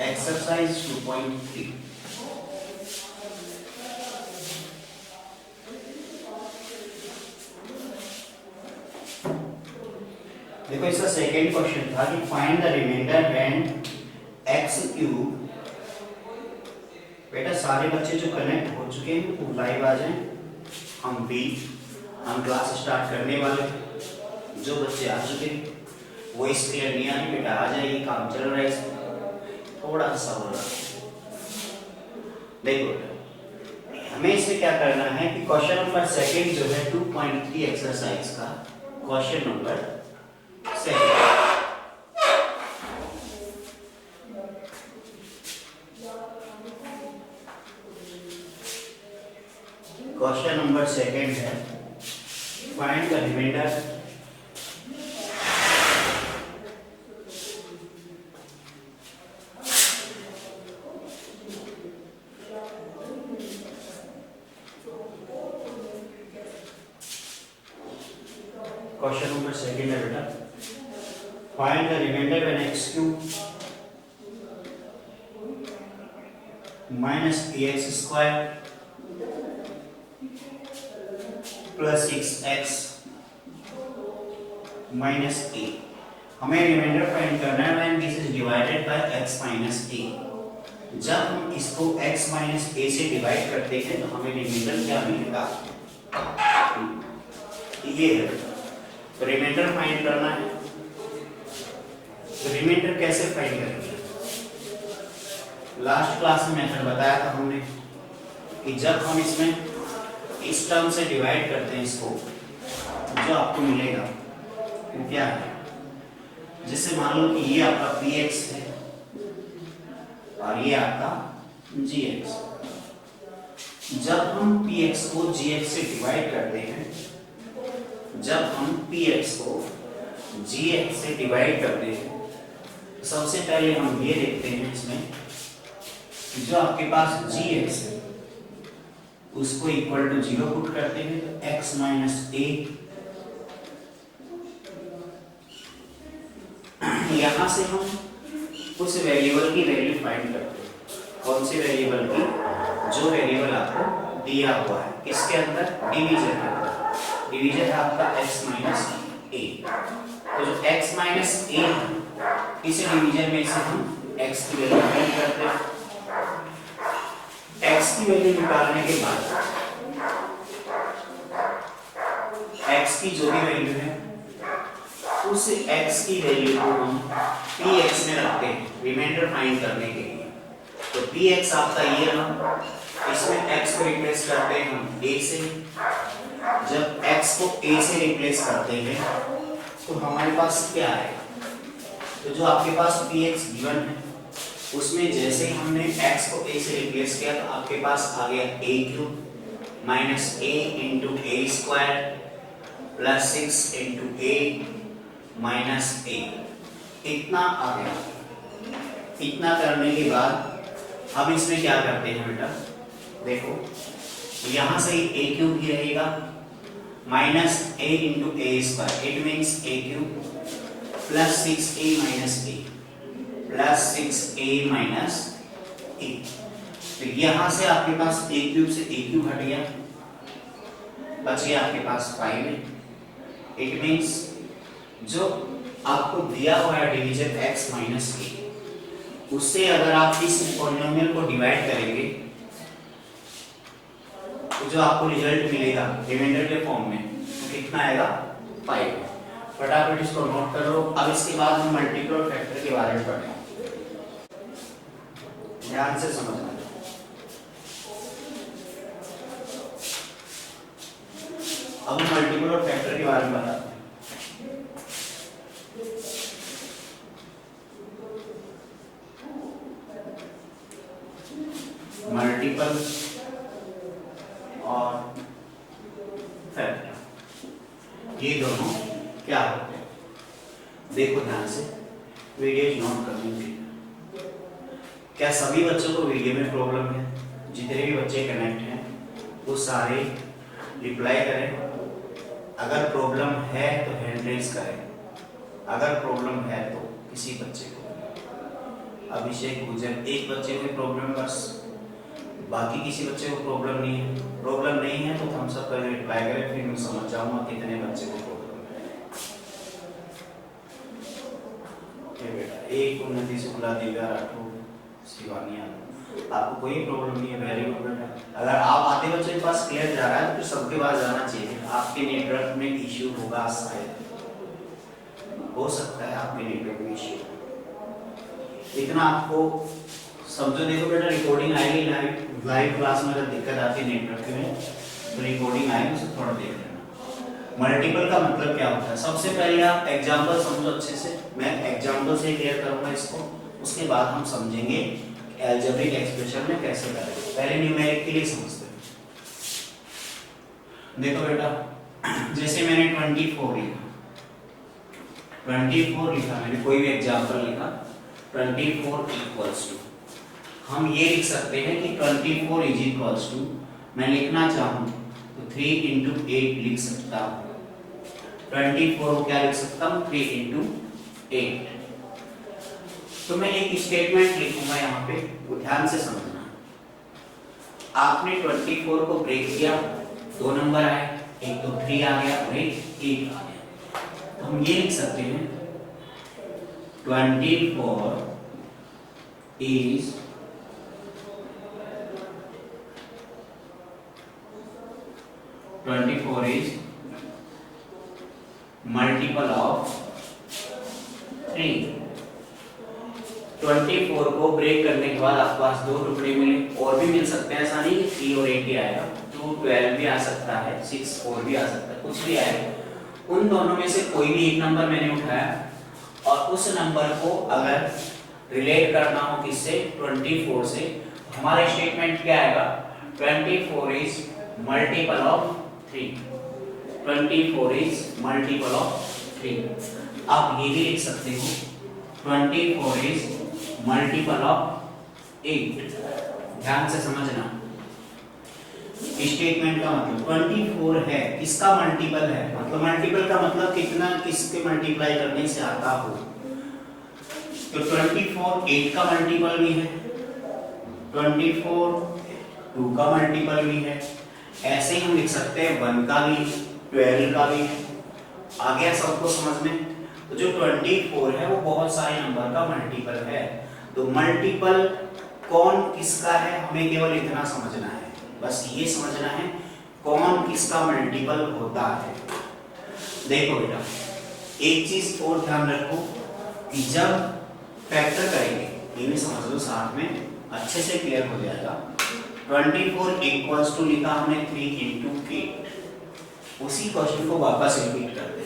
Exercise 2.3 देखो इसका second question था कि find the remainder when x cube. बेटा सारे बच्चे जो कनेक्ट हो चुके हैं वो लाइव आ जाएं, हम क्लास स्टार्ट करने वाले। जो बच्चे आ चुके हैं वॉइस क्लियर नहीं आ रही बेटा आ जाइए, काम चल रहा है इसमें, थोड़ा सा हो रहा है। देखो बेटा हमें इसमें क्या करना है कि क्वेश्चन नंबर सेकेंड जो है 2.3 एक्सरसाइज का question number second, question number second है find the remainder question number second है बेटा find the remainder when x cube minus ax square plus 6x minus a। हमें रिमाइंडर फाइंड करना है when this is divided by x minus a। जब हम इसको x minus a से divide करते हैं तो हमें रिमाइंडर क्या मिलेगा, ये है। तो रिमाइंडर फाइंड करना है, तो रिमाइंडर कैसे फाइंड करेंगे? लास्ट क्लास में मेथड बताया था हमने कि जब हम इसमें इस टर्म से डिवाइड करते हैं इसको, जो आपको मिलेगा वो क्या है, जैसे मान लो कि ये आपका px है और ये आपका gx। जब हम px को gx से डिवाइड करते हैं, जब हम px को gx से डिवाइड करते हैं, सबसे पहले हम ये देखते हैं इसमें जो आपके पास gx है उसको इक्वल टू 0 पुट करते हैं, तो x माइनस a, यहां से हम उस वेरिएबल की वैल्यू फाइंड करते हैं। कौन सी वेरिएबल की? जो वेरिएबल आपको दिया हुआ है किसके अंदर, डिवीजन के अंदर। डिवीजन है आपका x माइनस a, तो जो x माइनस a है इस डिवीजन में से हम x की वैल्यू फाइंड करते हैं। x की वैल्यू निकालने के बाद x की जो भी वैल्यू है उस x की वैल्यू को हम px में रखते हैं रिमाइंडर फाइंड करने के लिए। तो px आपका ये रहा, इसमें x को रिप्लेस करते हैं हम a से। जब x को a से रिप्लेस करते हैं तो हमारे पास क्या आएगा, तो जो आपके पास px गिवन है उसमें जैसे ही हमने x को a से रिप्लेस किया तो आपके पास आ गया a cube minus a into a square plus 6 into a minus a, इतना आ गया। इतना करने के बाद हम इसमें क्या करते हैं बेटा, देखो यहां से a क्यूब ही रहेगा minus a into a square, it means a cube plus 6a minus a plus 6a minus a। तो यहां से आपके पास a क्यूब से a क्यूब हट गया, बच गया आपके पास 5। इट मीन्स जो आपको दिया हुआ है डिवीजन x माइनस a, उससे अगर आप इस पॉलिनोमियल को डिवाइड करेंगे तो जो आपको रिजल्ट मिलेगा रिमाइंडर के फॉर्म में तो कितना आएगा, 5। फटाफट इसको नोट कर लो। अब इसके बाद हम मल्टीपल और फैक्टर के बारे में पढ़ेंगे, ध्यान से समझना। अब हम मल्टीपल और फैक्टर के बारे में बताते हैं। मल्टीपल और फैक्टर ये दोनों क्या होते हैं, देखो ध्यान से, वीडियो नोट करनी चाहिए। क्या सभी बच्चों को वीडियो में प्रॉब्लम है? जितने भी बच्चे कनेक्ट हैं वो सारे रिप्लाई करें। अगर प्रॉब्लम है तो हैंड रेज करें, अगर प्रॉब्लम है तो किसी बच्चे को, अभिषेक गुजर, एक बच्चे को प्रॉब्लम बस, बाकी किसी बच्चे को प्रॉब्लम नहीं है। प्रॉब्लम नहीं है तो हम सब पहले रिप्लाई करें, फिर मैं समझ जाऊंगा कितने बच्चे को प्रॉब्लम है। बेटा एक उन्नति शुक्ला, दिव्या राठौर, शिवानी यादव, आपको कोई प्रॉब्लम नहीं है, वेरी गुड बेटा। अगर आप आते बच्चों के पास क्लियर जा रहा है तो सबके पास जाना चाहिए। आपके नेटवर्क में इश्यू होगा, शायद हो सकता है आपके नेटवर्क में इश्यू, इतना आपको समझो। देखो बेटा रिकॉर्डिंग आएगी, लाइव क्लास में अगर दिक्कत आती है नेटवर्क में तो रिकॉर्डिंग आएगी, उसे थोड़ा देख लेना। मल्टीपल का मतलब क्या होता है, सबसे पहले आप एग्जांपल समझो अच्छे से, मैं एग्जांपल से क्लियर करूंगा इसको, उसके बाद हम समझेंगे अलजेब्रिक एक्सप्रेशन में कैसे करें। पहले न्यूमेरिक के लिए समझते हैं। देखो बेटा जैसे मैंने 24 लिखा, 24 लिखा मैंने, कोई भी एग्जांपल लिखा, 24 इक्वल्स टू, हम ये लिख सकते हैं कि 24 इज इक्वल्स टू, मैं लिखना चाहूँ तो 3 इंटू 8 लिख सकता हूँ। 24 को क्या लिख सकता हूँ, 3 इंटू 8। तो मैं एक स्टेटमेंट लिखूंगा यहाँ पे, वो ध्यान से समझना। आपने 24 को ब्रेक किया, दो नंबर आए, एक तो 3 आ गया और एक 8 आ गया। तो हम ये लिख सकते हैं 24 is multiple of 3। 24 को ब्रेक करने के बाद आपके पास दो टुकड़े मिले, और भी मिल सकते हैं, ऐसा नहीं कि 3 और 8 ही आएगा, 2 12 भी आ सकता है, 6 4 भी आ सकता है, कुछ भी आएगा। उन दोनों में से कोई भी एक नंबर मैंने उठाया और उस नंबर को अगर रिलेट करना हो किससे, 24 से, हमारा स्टेटमेंट क्या आएगा, 24 is multiple of 3। 24 is multiple of 3। आप ये भी लिख सकते हो 24 इज मल्टीपल ऑफ 8। ध्यान से समझना, स्टेटमेंट का मतलब 24 है, किसका मल्टीपल है, मतलब मल्टीपल का मतलब कितना, किसके मल्टीप्लाई करने से आता हो। तो 24 8 का मल्टीपल भी है, 24 2 का मल्टीपल भी है, ऐसे ही हम लिख सकते हैं 1 का भी, 12 का भी। आ गया सबको समझ में। तो जो 24 है वो बहुत सारे नंबर का मल्टीपल है। तो मल्टीपल कौन किसका है हमें केवल इतना समझना है, बस ये समझना है कौन किसका मल्टीपल होता है। देखो बेटा एक चीज और ध्यान रखो कि जब फैक्टर करेंगे, ये भी समझ लो साथ में, अच्छे से क्लियर हो जाएगा। 24 इक्वल्स टू लिखा हमने 3 इंटू 8, उसी क्वेश्चन को वापस रिपीट कर दे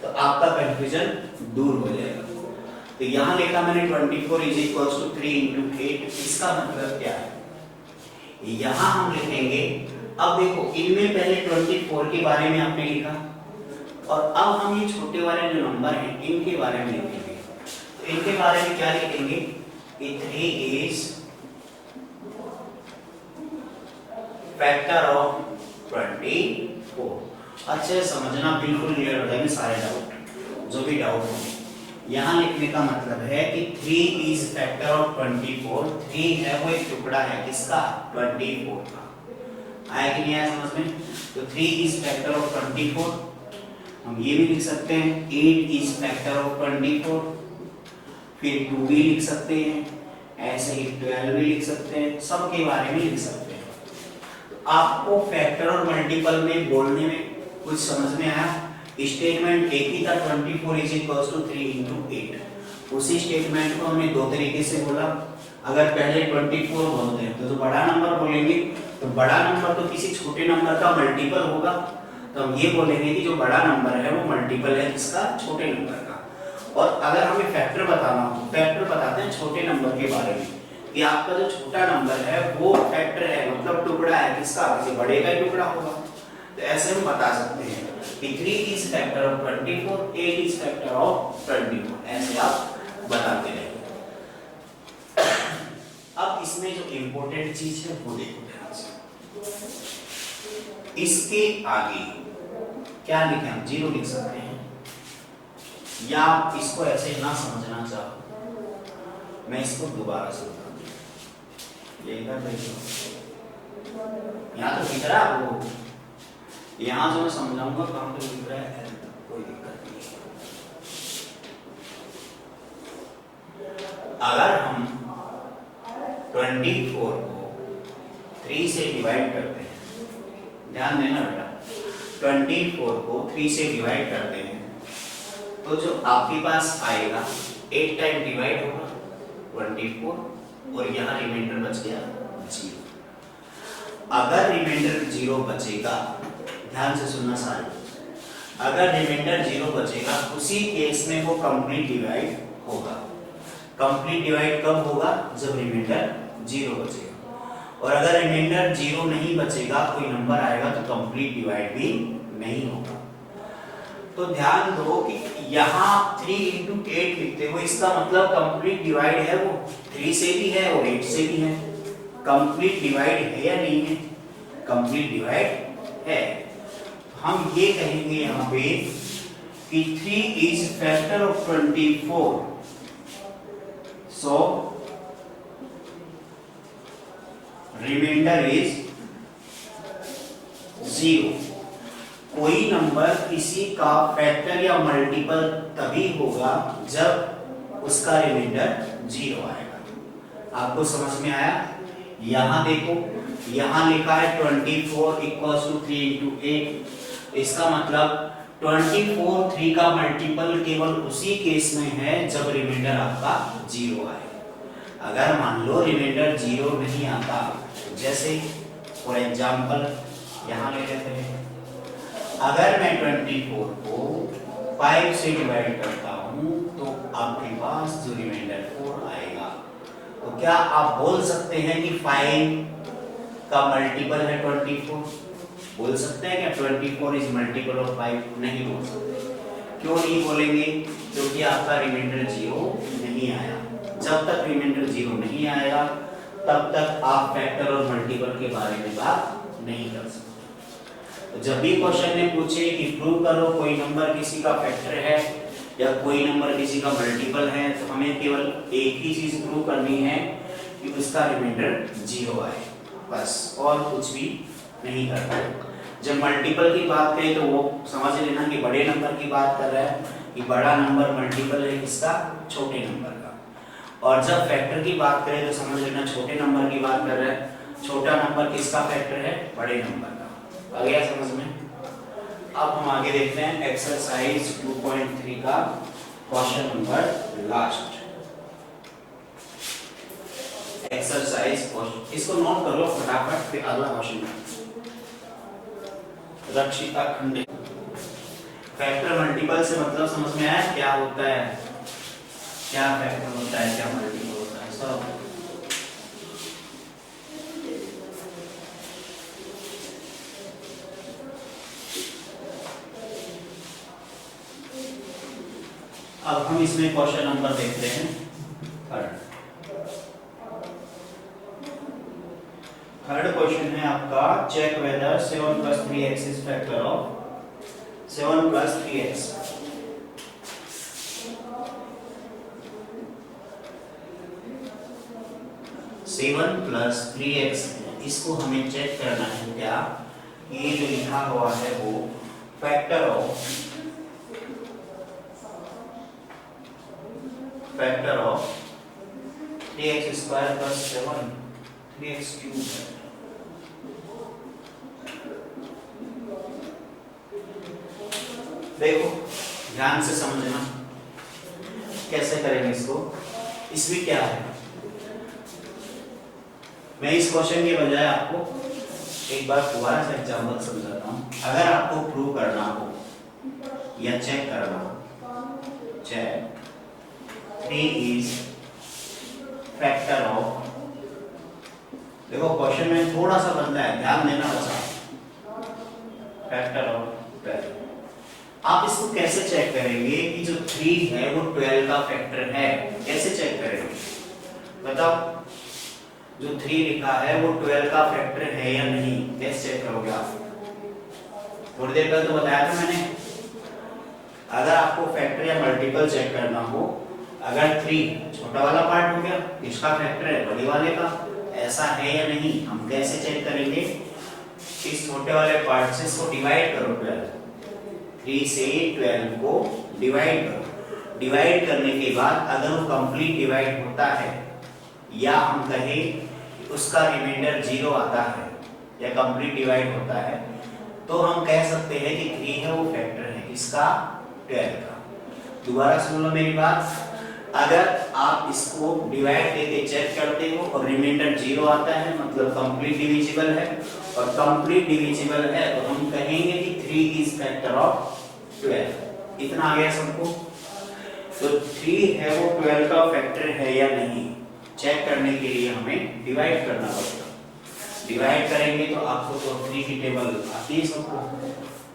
तो आपका कंफ्यूजन दूर हो जाएगा। तो यहाँ लिखा मैंने 24 इज इक्वल्स टू 3 इंटू 8, इसका मतलब क्या है, यहाँ हम लिखेंगे। अब देखो इनमें पहले 24 के बारे में आपने लिखा और अब हम ये छोटे वाले जो नंबर हैं इनके बारे में लिखेंगे। तो इनके बारे में क्या लिखेंगे कि 3 इज फैक्टर ऑफ 24। अच्छे समझना, बिल्कुल क्लियर हो जाएंगे सारे डाउट, जो भी डाउट होंगे। यहाँ लिखने का मतलब है कि 3 इज फैक्टर ऑफ 24। 3 है वो एक टुकड़ा है किसका, 24 का। आया कि नहीं आया समझ में। तो 3 इज फैक्टर ऑफ 24। हम ये भी लिख सकते हैं 8 इज फैक्टर ऑफ 24, फिर 2 भी लिख सकते हैं, ऐसे ही 12 भी लिख सकते हैं, सब के बारे में लिख सकते हैं। तो आपको फैक्टर और मल्टीपल में बोलने में कुछ समझ में आया। स्टेटमेंट एक ही था, 24 इज इक्वल्स टू 3 इंटू 8। उसी स्टेटमेंट को हमने दो तरीके से बोला। अगर पहले 24 बोलते हैं तो जो बड़ा नंबर बोलेंगे, तो बड़ा नंबर तो किसी छोटे नंबर का मल्टीपल होगा, तो हम ये बोलेंगे कि जो बड़ा नंबर है वो मल्टीपल है किसका, छोटे नंबर का। और अगर हमें फैक्टर बताना हो, फैक्टर बताते हैं छोटे नंबर के बारे में कि आपका जो छोटा नंबर है वो फैक्टर है, मतलब टुकड़ा है किसका, किसी बड़े का ही टुकड़ा होगा। तो ऐसे हम बता सकते हैं कि 3 is factor of 24, 8 is factor of 24, ऐसे आप बताते रहेंगे। अब इसमें जो इंपॉर्टेंट चीज है वो देखो ध्यान से। इसके आगे क्या लिखें, हम 0 लिख सकते हैं, या इसको ऐसे ना समझना चाहो मैं इसको दोबारा से बता दूं, ये इधर देखो, यहाँ तो दिख रहा है आपको, यहाँ जो मैं समझाऊंगा कहाँ पे दिख रहा है, कोई दिक्कत नहीं है। अगर हम 24 को 3 से डिवाइड करते हैं, ध्यान देना बेटा, 24 को 3 से डिवाइड करते हैं तो जो आपके पास आएगा 8 टाइम डिवाइड होगा 24 और यहाँ रिमाइंडर बच गया 0। अगर रिमाइंडर 0 बचेगा, ध्यान से सुनना सारे, अगर रिमाइंडर 0 बचेगा उसी केस में वो कंप्लीट डिवाइड होगा। कंप्लीट डिवाइड कब होगा? जब रिमाइंडर 0 बचेगा। और अगर रिमाइंडर 0 नहीं बचेगा, कोई नंबर आएगा तो कंप्लीट डिवाइड भी नहीं होगा। तो ध्यान दो कि यहाँ 3 into 8 लिखते हो, इसका मतलब कंप्लीट डिवाइड है वो 3 से भी है और 8 से भी है। कंप्लीट डिवाइड है या नहीं है? कंप्लीट डिवाइड है। हम ये कहेंगे यहाँ पे कि 3 is factor of 24, so remainder is 0। कोई नंबर किसी का फैक्टर या मल्टीपल तभी होगा जब उसका रिमाइंडर 0 आएगा। आपको समझ में आया? यहाँ देखो, यहाँ लिखा है 24 इक्वल्स टू 3 into 8, इसका मतलब 24 3 का मल्टीपल केवल उसी केस में है जब रिमाइंडर आपका 0 आए। अगर मान लो रिमाइंडर 0 नहीं आता, जैसे फॉर एग्जांपल यहाँ ले लेते हैं, अगर मैं 24 को 5 से डिवाइड करता हूँ तो आपके पास जो रिमाइंडर 4 आएगा। तो क्या आप बोल सकते हैं कि 5 का मल्टीपल है 24? बोल सकते हैं क्या 24 इज मल्टीपल ऑफ 5? नहीं बोल सकते। क्यों नहीं बोलेंगे? क्योंकि आपका रिमाइंडर 0 नहीं आया। जब तक रिमाइंडर 0 नहीं आएगा तब तक आप फैक्टर और मल्टीपल के बारे में बात नहीं कर सकते। तो जब भी क्वेश्चन में पूछे कि प्रूव करो कोई नंबर किसी का फैक्टर है या कोई नंबर किसी का मल्टीपल है, तो हमें केवल एक ही चीज प्रूव करनी है कि उसका रिमाइंडर 0 आए, बस, और कुछ भी नहीं करना। जब मल्टीपल की बात करें तो वो समझ लेना कि बड़े नंबर की बात कर रहा है, कि बड़ा नंबर मल्टीपल है किसका? छोटे नंबर का। और जब फैक्टर की बात करें तो समझ लेना छोटे नंबर की बात कर रहा है, छोटा नंबर किसका फैक्टर है? बड़े नंबर का। आ गया समझ में? अब हम आगे देखते हैं एक्सरसाइज 2.3 का क्वेश्चन नंबर लास्ट एक्सरसाइज। इसको नोट कर लो फटाफट, फिर अगला क्वेश्चन। रक्षिता खंडे, फैक्टर मल्टीपल से मतलब समझ में आया क्या होता है? क्या फैक्टर होता है, क्या मल्टीपल होता है सब? अब हम इसमें क्वेश्चन नंबर देखते हैं थर्ड क्वेश्चन है आपका, check whether 7 + 3x is factor of 7 + 3x। 7 + 3x, इसको हमें चेक करना है क्या ये जो लिखा हुआ है वो फैक्टर ऑफ 3x² + 7 3x³ है। देखो ध्यान से समझना कैसे करेंगे इसको। इसमें क्या है, मैं इस क्वेश्चन के बजाय आपको एक बार दोबारा से एग्जांपल समझाता हूं। अगर आपको प्रूव करना हो या चेक करना हो, चेक 3 इज फैक्टर ऑफ, देखो क्वेश्चन में थोड़ा सा बनता है, ध्यान देना बस, फैक्टर ऑफ 12। आप इसको कैसे चेक करेंगे कि जो 3 है वो 12 का फैक्टर है? कैसे चेक करेंगे बताओ? जो 3 लिखा है वो 12 का फैक्टर है या नहीं, कैसे चेक करोगे आप? थोड़ी देर पहले तो बताया था मैंने। अगर आपको फैक्टर या मल्टीपल चेक करना हो, अगर 3 छोटा वाला पार्ट हो गया, किसका फैक्टर है? बड़े वाले का। ऐसा है या नहीं, हम कैसे चेक करेंगे? इस छोटे वाले पार्ट से इसको डिवाइड करो 12, 3 से 12 को डिवाइड करो। डिवाइड करने के बाद अगर वो कंप्लीट डिवाइड होता है या हम कहें उसका रिमाइंडर 0 आता है या कंप्लीट डिवाइड होता है, तो हम कह सकते हैं कि 3 है वो फैक्टर है किसका? 12 का। दोबारा सुन लो मेरी बात, अगर आप इसको डिवाइड करके चेक करते हो और रिमाइंडर 0 आता है मतलब कंप्लीट डिविजिबल है, और कंप्लीट डिविजिबल है तो हम कहेंगे कि 3 इज फैक्टर ऑफ 12। इतना आ गया सबको? तो 3 है वो 12 का फैक्टर है या नहीं, चेक करने के लिए हमें डिवाइड करना पड़ेगा। डिवाइड करेंगे तो आपको तो 3 की टेबल आती है सबको।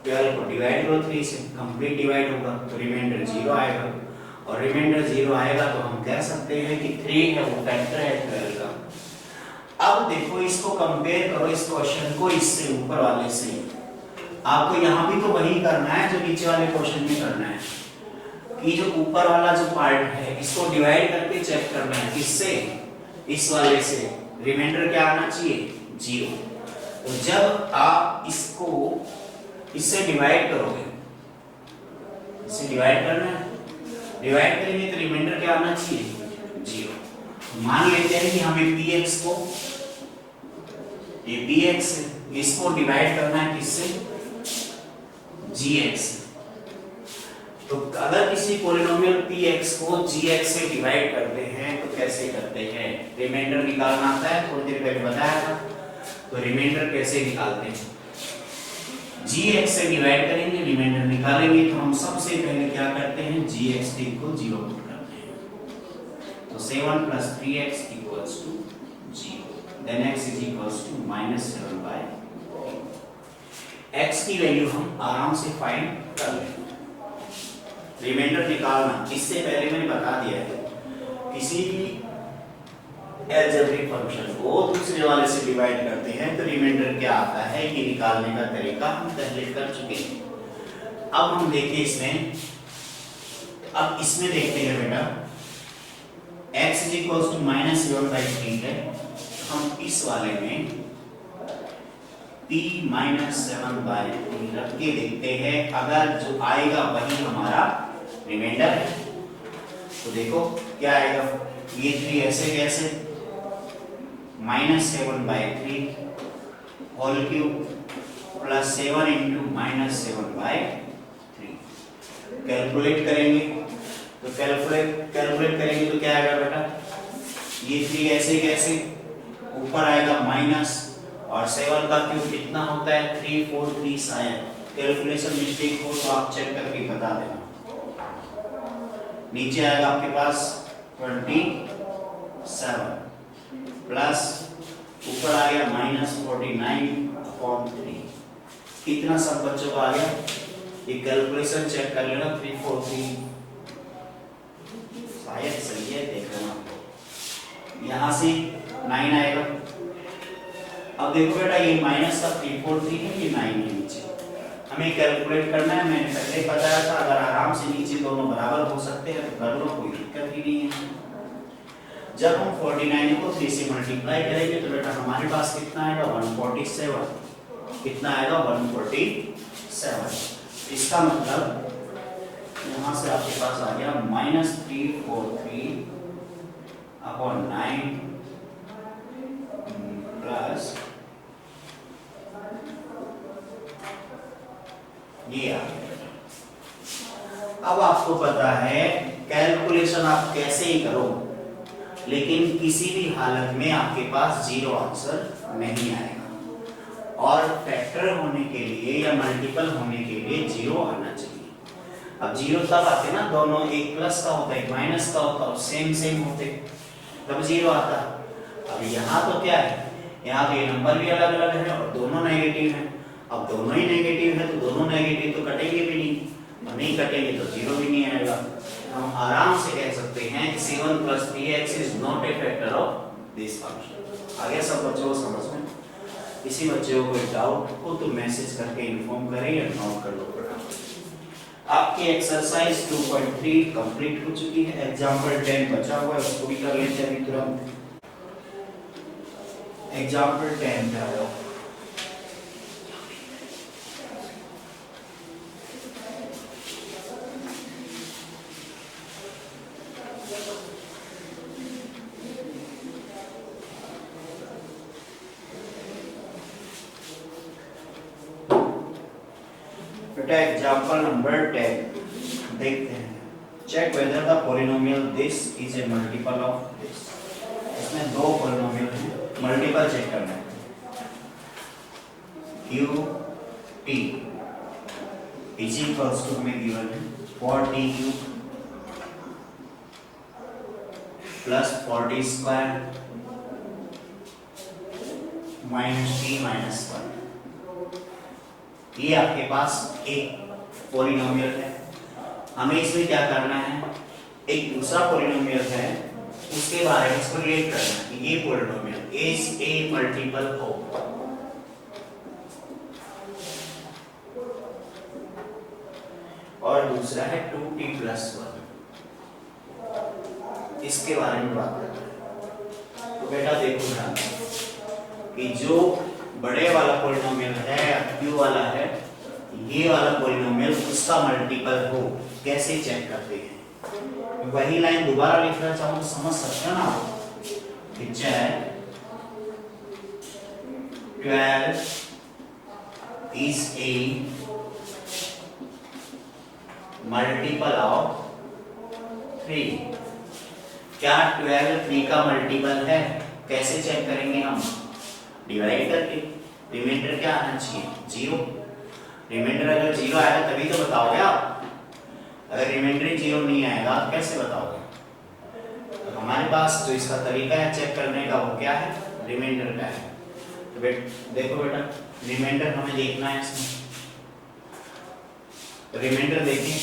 12 को डिवाइड करो 3 से, कंप्लीट डिवाइड होगा तो रिमाइंडर 0 आएगा, और रिमाइंडर 0 आएगा तो हम कह सकते हैं कि 3 है वो फैक्टर है 12 का। अब देखो इसको कंपेयर करो इस क्वेश्चन को इससे, ऊपर वाले से। आपको यहाँ भी तो वही करना है जो नीचे वाले क्वेश्चन में करना है, कि जो ऊपर वाला जो पार्ट है इसको डिवाइड करके चेक करना है। किससे? इस वाले से। रिमाइंडर क्या आना चाहिए? 0। तो जब आप इसको इससे डिवाइड करोगे, इससे डिवाइड करना है, डिवाइड करेंगे तो रिमाइंडर क्या आना चाहिए? 0। मान लेते हैं कि हमें px को, ये px इसको डिवाइड करना है किससे? gx। तो अगर किसी पॉलिनोमियल px को gx से डिवाइड करते हैं तो कैसे करते हैं? रिमाइंडर निकालना आता है, थोड़ी देर पहले बताया था। तो रिमाइंडर कैसे निकालते हैं? gx से डिवाइड करेंगे, रिमाइंडर निकालेंगे, तो हम सबसे पहले क्या करते हैं? gx को 0 पुट करते हैं। तो 7 + 3x = 0, then x = -7/3। x की वैल्यू हम आराम से फाइंड कर लेंगे। रिमाइंडर निकालना, इससे पहले मैंने बता दिया है, किसी भी अलजेब्रिक फंक्शन को दूसरे वाले से डिवाइड करते हैं तो रिमाइंडर क्या आता है ये निकालने का तरीका हम पहले कर चुके हैं। अब हम देखिए इसमें, अब इसमें देखते हैं बेटा, x = -7/3 है। हम इस वाले में p - 7/3 रख के देखते हैं, अगर जो आएगा वही हमारा रिमाइंडर है। तो देखो क्या आएगा, ये 3 ऐसे कैसे, -7/3 होल क्यूब प्लस 7 × -7/3। कैलकुलेट करेंगे तो कैलकुलेट करेंगे तो क्या आएगा बेटा, ये 3 ऐसे कैसे, ऊपर आएगा माइनस, और 7 का क्यूब कितना होता है? 343। शायद कैलकुलेशन मिस्टेक हो तो आप चेक करके बता देना। नीचे आएगा आपके पास 27 प्लस ऊपर आ गया -49/3। कितना सब बच्चों का आ गया? ये कैलकुलेशन चेक कर लेना, 343 शायद सही है, देख लेना। यहाँ से 9 आएगा। अब देखो बेटा ये माइनस का 343 है, ये 9 है नीचे, हमें कैलकुलेट करना है। मैंने पहले बताया था अगर आराम से नीचे दोनों बराबर हो सकते हैं तो कर लो, कोई दिक्कत ही नहीं है। जब हम 49 को 3 से मल्टीप्लाई करेंगे तो बेटा हमारे पास कितना आएगा? 147। कितना आएगा? 147। इसका मतलब यहाँ से आपके पास आ गया -343/9 प्लस ये आ गया। अब आपको पता है कैलकुलेशन आप कैसे ही करो, लेकिन किसी भी हालत में आपके पास 0 आंसर नहीं आएगा, और फैक्टर होने के लिए या मल्टीपल होने के लिए 0 आना चाहिए। अब 0 तब आते ना, दोनों एक प्लस का होता है एक माइनस का होता है, सेम होते तब 0 आता। अब यहाँ तो क्या है, यहाँ तो ये नंबर भी अलग अलग है और दोनों नेगेटिव है। अब दोनों ही नेगेटिव है तो दोनों नेगेटिव तो कटेंगे भी नहीं, और नहीं कटेंगे तो 0 भी नहीं आएगा। हम आराम से कह सकते हैं कि 7 + 3x is not a factor of this function. आगे सब बच्चों को समझ में? किसी बच्चे को कोई डाउट हो तो मैसेज करके इन्फॉर्म करें या नोट कर लो। आपकी एक्सरसाइज 2.3 कंप्लीट हो चुकी है। एग्जाम्पल 10 बचा हुआ है, उसको भी कर लेते हैं अभी तुरंत। एग्जाम्पल 10 पे आ जाओ। एग्जाम्पल नंबर 10 देखते हैं। Check whether the polynomial this is a multiple of this. इसमें दो पॉलिनोमियल हैं, मल्टीपल चेक करना है। Q T is equals to में गिवन है 40 plus 40 square minus T minus 1। ये आपके पास एक पॉलिनोमियल है। हमें इसमें क्या करना है, एक दूसरा पॉलिनोमियल है, उसके बारे में इसको रिलेट करना है कि ये polynomial is a multiple of, और दूसरा है 2t + 1। इसके बारे में बात करना है। तो बेटा देखो ध्यान कि जो बड़े वाला पॉलिनोमियल है, क्यू वाला है, ये वाला पॉलिनोमियल उसका मल्टीपल हो, कैसे चेक करते हैं। वही लाइन दोबारा लिखना चाहूं तो समझ सकते हो ना। Check 12 is a multiple of 3। क्या 12 3 का मल्टीपल है? कैसे चेक करेंगे हम? डिवाइड करके। रिमाइंडर क्या आना चाहिए? 0। रिमाइंडर अगर 0 आएगा तभी तो बताओगे आप। अगर रिमाइंडर 0 नहीं आएगा तो कैसे बताओगे? तो हमारे पास जो इसका तरीका है चेक करने का वो क्या है? रिमाइंडर का है। तो देखो बेटा, रिमाइंडर हमें देखना है इसमें। तो रिमाइंडर देखें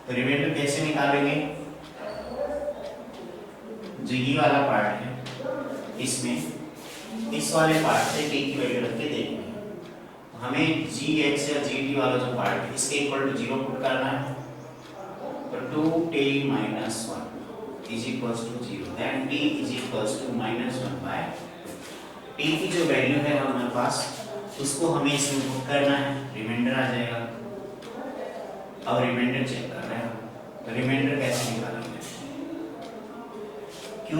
तो रिमाइंडर कैसे निकालेंगे? जो ये वाला पार्ट है इसमें इस वाले पार्ट से t की वैल्यू रख के देखनी है। हमें gx या gt वाला जो पार्ट है इसके इक्वल टू 0 पुट करना है। तो 2t - 1 is equals to 0, then t is equals to -1 by t की जो वैल्यू है हमारे पास उसको हमें इसमें पुट करना है, रिमाइंडर आ जाएगा। अब रिमाइंडर चेक कर रहे हैं, तो रिमाइंडर कैसे निकालेंगे? q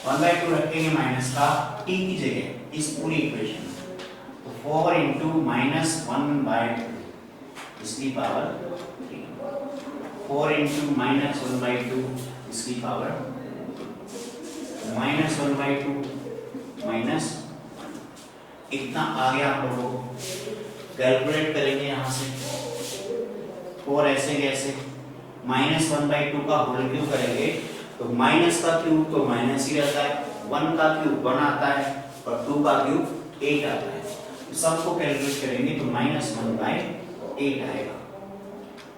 -1/2 रखेंगे माइनस का t की जगह इस पूरी इक्वेशन में। तो 4 × -1/2 इसकी पावर 3, 4 × -1/2 इसकी पावर -1/2 माइनस इतना आ गया आप लोगों को। कैलकुलेट करेंगे यहाँ से 4 ऐसे कैसे, -1/2 का होल क्यूब करेंगे तो माइनस का क्यूब तो माइनस ही रहता है, 1 का क्यूब 1 आता है और 2 का क्यूब 8 आता है। तो सबको कैलकुलेट करेंगे तो -1/8 आएगा।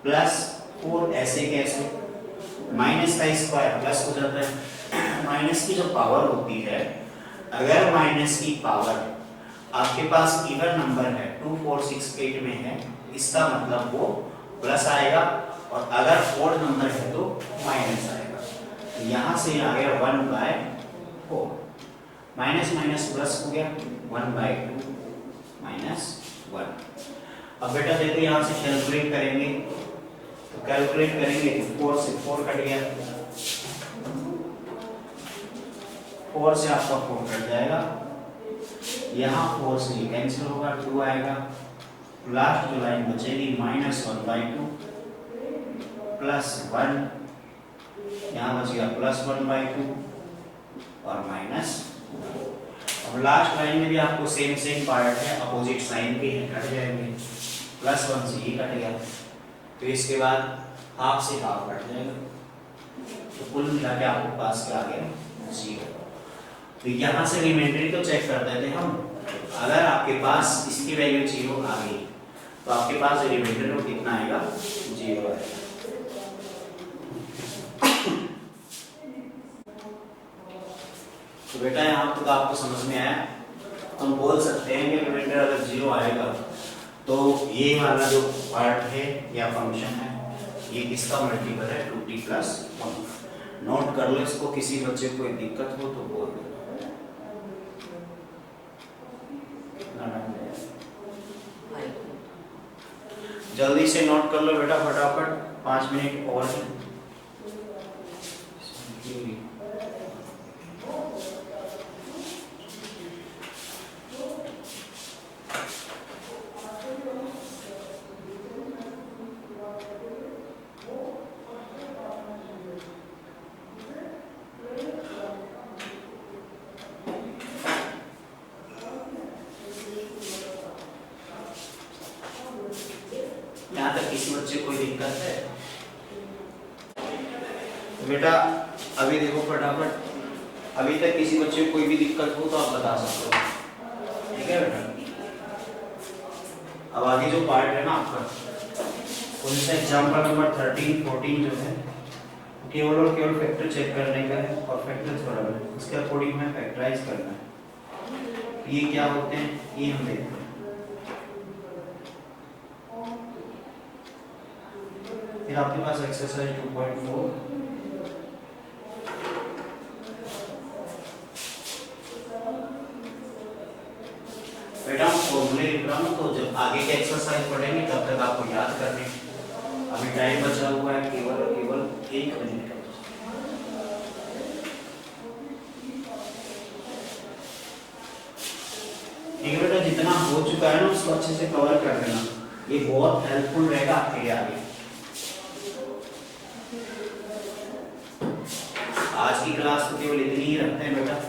प्लस 4 ऐसे कैसे, माइनस का स्क्वायर प्लस हो जाता है। माइनस की जो पावर होती है, अगर माइनस की पावर आपके पास इवन नंबर है 2 4 6 8 में है, इसका मतलब वो प्लस आएगा, और अगर ओड नंबर है तो माइनस आएगा। तो यहाँ से आ गया 1/4, माइनस माइनस प्लस हो गया 1/2 - 1। अब बेटा देखो यहाँ से कैलकुलेट करेंगे, तो कैलकुलेट करेंगे तो 4 से 4 कट गया, 4 से आपका 4 कट जाएगा, यहाँ 4 से कैंसिल होगा, 2 आएगा। लास्ट जो लाइन बचेगी -1/2 +1, यहाँ बच गया +1/2 और माइनस। अब लास्ट लाइन में भी आपको सेम पार्ट है, अपोजिट साइन के कट जाएंगे, +1 से ये कट गया, तो इसके बाद हाफ से हाफ कट जाएगा, तो कुल मिला के आपके पास क्या आ गया? 0। तो यहाँ से रिमाइंडर तो चेक करते थे हम। अगर आपके पास इसकी वैल्यू 0 आ गई तो आपके पास रिमाइंडर में कितना आएगा? 0 आएगा। तो बेटा यहाँ तक आपको समझ में आया? हम बोल सकते हैं कि रिमाइंडर अगर 0 आएगा तो ये वाला जो पार्ट है या फंक्शन है ये किसका मल्टीपल है 2t प्लस 1। नोट कर लो इसको, किसी बच्चे को कोई दिक्कत हो तो बोल दो। जल्दी से नोट कर लो बेटा फटाफट, 5 मिनट और है। यहाँ तक किसी बच्चे कोई दिक्कत है? तो बेटा अभी देखो फटाफट, अभी तक किसी बच्चे को कोई भी दिक्कत हो तो आप बता सकते हो, ठीक है बेटा। अब आगे जो पार्ट है ना आपका, उनसे एग्जाम्पल नंबर 13, 14 जो है केवल और केवल फैक्टर चेक करने का है और फैक्टर थोड़ा है, उसके अकॉर्डिंग में फैक्टराइज करना है। ये क्या होते हैं ये हम देखते हैं। फिर आपके पास एक्सरसाइज 2.4 बेटा हम फॉर्मूले लिख रहा हूँ, तो जब आगे के एक्सरसाइज पढ़ेंगे तब तक आपको याद करने, अभी टाइम बचा हुआ है केवल और केवल 1 मिनट का। ठीक है बेटा, जितना हो चुका है ना उसको अच्छे से कवर कर देना, ये बहुत हेल्पफुल रहेगा आपके लिए आगे। आज की क्लास को केवल इतनी ही रखते हैं बेटा।